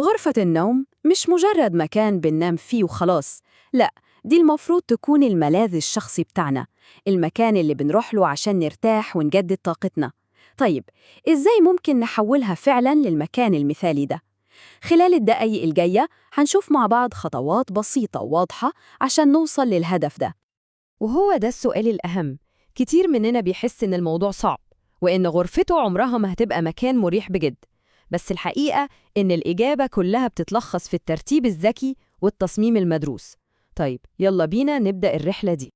غرفة النوم مش مجرد مكان بننام فيه وخلاص، لا، دي المفروض تكون الملاذ الشخصي بتاعنا، المكان اللي بنروح له عشان نرتاح ونجدد طاقتنا. طيب، إزاي ممكن نحولها فعلاً للمكان المثالي ده؟ خلال الدقايق الجاية هنشوف مع بعض خطوات بسيطة وواضحة عشان نوصل للهدف ده. وهو ده السؤال الأهم. كتير مننا بيحس إن الموضوع صعب وإن غرفته عمرها ما هتبقى مكان مريح بجد، بس الحقيقة إن الإجابة كلها بتتلخص في الترتيب الذكي والتصميم المدروس. طيب يلا بينا نبدأ الرحلة دي.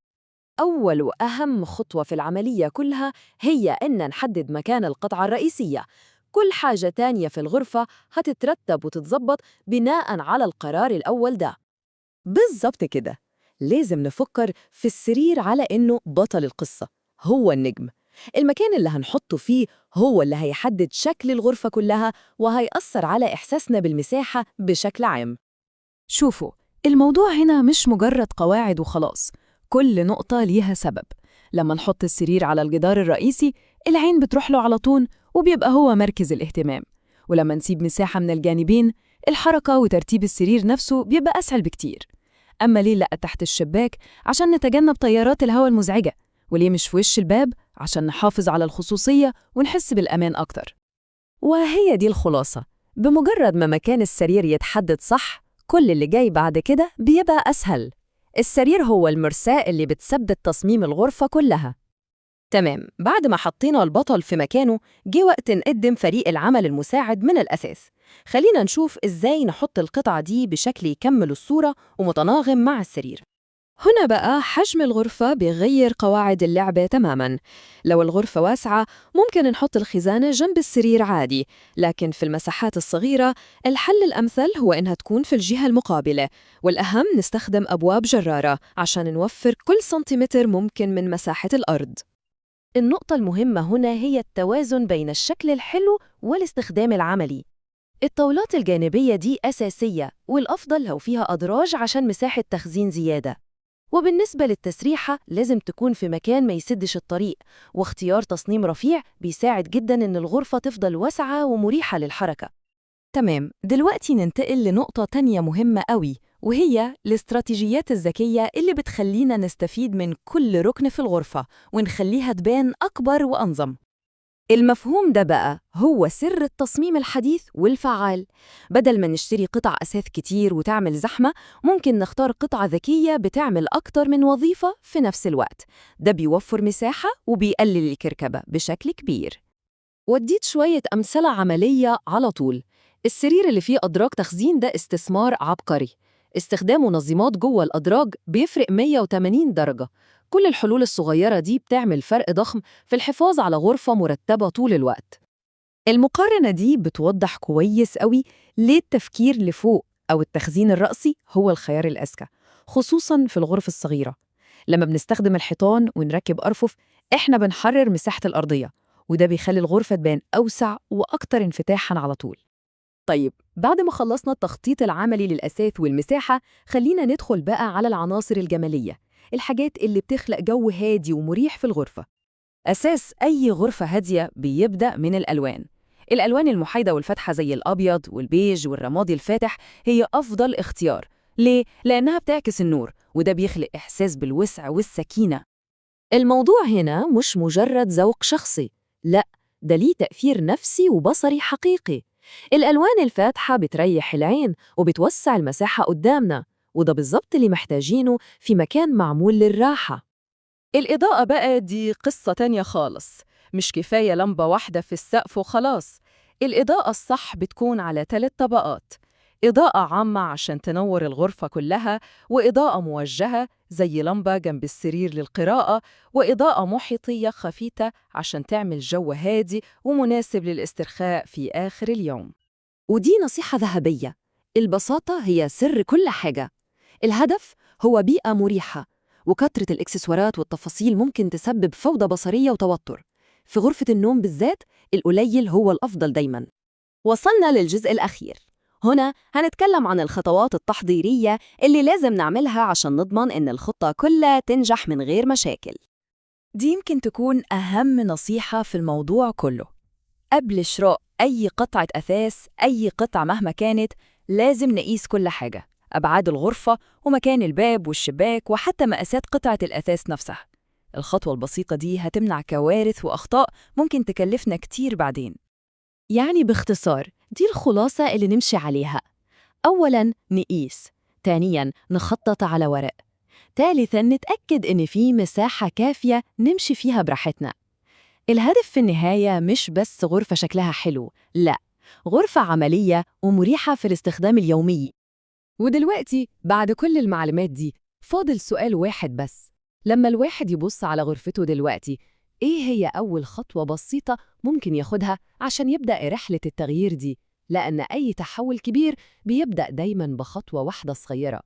أول وأهم خطوة في العملية كلها هي إن نحدد مكان القطعة الرئيسية. كل حاجة تانية في الغرفة هتترتب وتتظبط بناء على القرار الأول ده. بالظبط كده، لازم نفكر في السرير على إنه بطل القصة، هو النجم. المكان اللي هنحطه فيه هو اللي هيحدد شكل الغرفة كلها وهيأثر على إحساسنا بالمساحة بشكل عام. شوفوا، الموضوع هنا مش مجرد قواعد وخلاص، كل نقطة ليها سبب. لما نحط السرير على الجدار الرئيسي، العين بتروح له على طول وبيبقى هو مركز الاهتمام. ولما نسيب مساحة من الجانبين، الحركة وترتيب السرير نفسه بيبقى أسهل بكتير. أما ليه لأ تحت الشباك؟ عشان نتجنب تيارات الهواء المزعجة. وليه مش في وش الباب؟ عشان نحافظ على الخصوصية ونحس بالأمان أكتر. وهي دي الخلاصة، بمجرد ما مكان السرير يتحدد صح، كل اللي جاي بعد كده بيبقى أسهل. السرير هو المرساة اللي بتثبت تصميم الغرفة كلها. تمام، بعد ما حطينا البطل في مكانه، جه وقت نقدم فريق العمل المساعد من الأساس. خلينا نشوف إزاي نحط القطعة دي بشكل يكمل الصورة ومتناغم مع السرير. هنا بقى حجم الغرفة بيغير قواعد اللعبة تماماً. لو الغرفة واسعة ممكن نحط الخزانة جنب السرير عادي، لكن في المساحات الصغيرة الحل الأمثل هو إنها تكون في الجهة المقابلة. والأهم نستخدم أبواب جرارة عشان نوفر كل سنتيمتر ممكن من مساحة الأرض. النقطة المهمة هنا هي التوازن بين الشكل الحلو والاستخدام العملي. الطاولات الجانبية دي أساسية، والأفضل لو فيها أدراج عشان مساحة تخزين زيادة. وبالنسبة للتسريحة لازم تكون في مكان ما يسدش الطريق، واختيار تصميم رفيع بيساعد جدا إن الغرفة تفضل واسعة ومريحة للحركة. تمام، دلوقتي ننتقل لنقطة تانية مهمة قوي، وهي الاستراتيجيات الذكية اللي بتخلينا نستفيد من كل ركن في الغرفة ونخليها تبان أكبر وأنظم. المفهوم ده بقى هو سر التصميم الحديث والفعال. بدل ما نشتري قطع أثاث كتير وتعمل زحمة، ممكن نختار قطعة ذكية بتعمل أكتر من وظيفة في نفس الوقت. ده بيوفر مساحة وبيقلل الكركبة بشكل كبير. وديت شوية أمثلة عملية على طول. السرير اللي فيه أدراج تخزين ده استثمار عبقري. استخدام منظمات جوه الأدراج بيفرق 180 درجة. كل الحلول الصغيرة دي بتعمل فرق ضخم في الحفاظ على غرفة مرتبة طول الوقت. المقارنة دي بتوضح كويس قوي ليه التفكير لفوق أو التخزين الرأسي هو الخيار الأذكى، خصوصاً في الغرف الصغيرة. لما بنستخدم الحيطان ونركب أرفف، إحنا بنحرر مساحة الأرضية، وده بيخلي الغرفة تبان أوسع وأكتر انفتاحاً على طول. طيب، بعد ما خلصنا التخطيط العملي للأثاث والمساحة، خلينا ندخل بقى على العناصر الجمالية، الحاجات اللي بتخلق جو هادي ومريح في الغرفة. أساس أي غرفة هادية بيبدأ من الألوان. الألوان المحايدة والفاتحة زي الأبيض والبيج والرمادي الفاتح هي أفضل اختيار. ليه؟ لأنها بتعكس النور، وده بيخلق إحساس بالوسع والسكينة. الموضوع هنا مش مجرد ذوق شخصي، لأ، ده ليه تأثير نفسي وبصري حقيقي. الألوان الفاتحة بتريح العين وبتوسع المساحة قدامنا، وده بالظبط اللي محتاجينه في مكان معمول للراحة. الإضاءة بقى دي قصة تانية خالص. مش كفاية لمبة واحدة في السقف وخلاص. الإضاءة الصح بتكون على 3 طبقات: إضاءة عامة عشان تنور الغرفة كلها، وإضاءة موجهة زي لمبة جنب السرير للقراءة، وإضاءة محيطية خفيفة عشان تعمل جو هادي ومناسب للاسترخاء في آخر اليوم. ودي نصيحة ذهبية. البساطة هي سر كل حاجة. الهدف هو بيئة مريحة، وكثرة الإكسسوارات والتفاصيل ممكن تسبب فوضى بصرية وتوتر. في غرفة النوم بالذات، القليل هو الأفضل دايماً. وصلنا للجزء الأخير. هنا هنتكلم عن الخطوات التحضيرية اللي لازم نعملها عشان نضمن إن الخطة كلها تنجح من غير مشاكل. دي يمكن تكون أهم نصيحة في الموضوع كله. قبل شراء أي قطعة أثاث، أي قطعة مهما كانت، لازم نقيس كل حاجة: أبعاد الغرفة ومكان الباب والشباك وحتى مقاسات قطعة الأثاث نفسها. الخطوة البسيطة دي هتمنع كوارث وأخطاء ممكن تكلفنا كتير بعدين. يعني باختصار دي الخلاصة اللي نمشي عليها: أولاً نقيس، ثانياً نخطط على ورق، ثالثاً نتأكد إن في مساحة كافية نمشي فيها براحتنا. الهدف في النهاية مش بس غرفة شكلها حلو، لأ، غرفة عملية ومريحة في الاستخدام اليومي. ودلوقتي بعد كل المعلومات دي فاضل سؤال واحد بس: لما الواحد يبص على غرفته دلوقتي، إيه هي أول خطوة بسيطة ممكن ياخدها عشان يبدأ رحلة التغيير دي؟ لأن أي تحول كبير بيبدأ دايماً بخطوة واحدة صغيرة.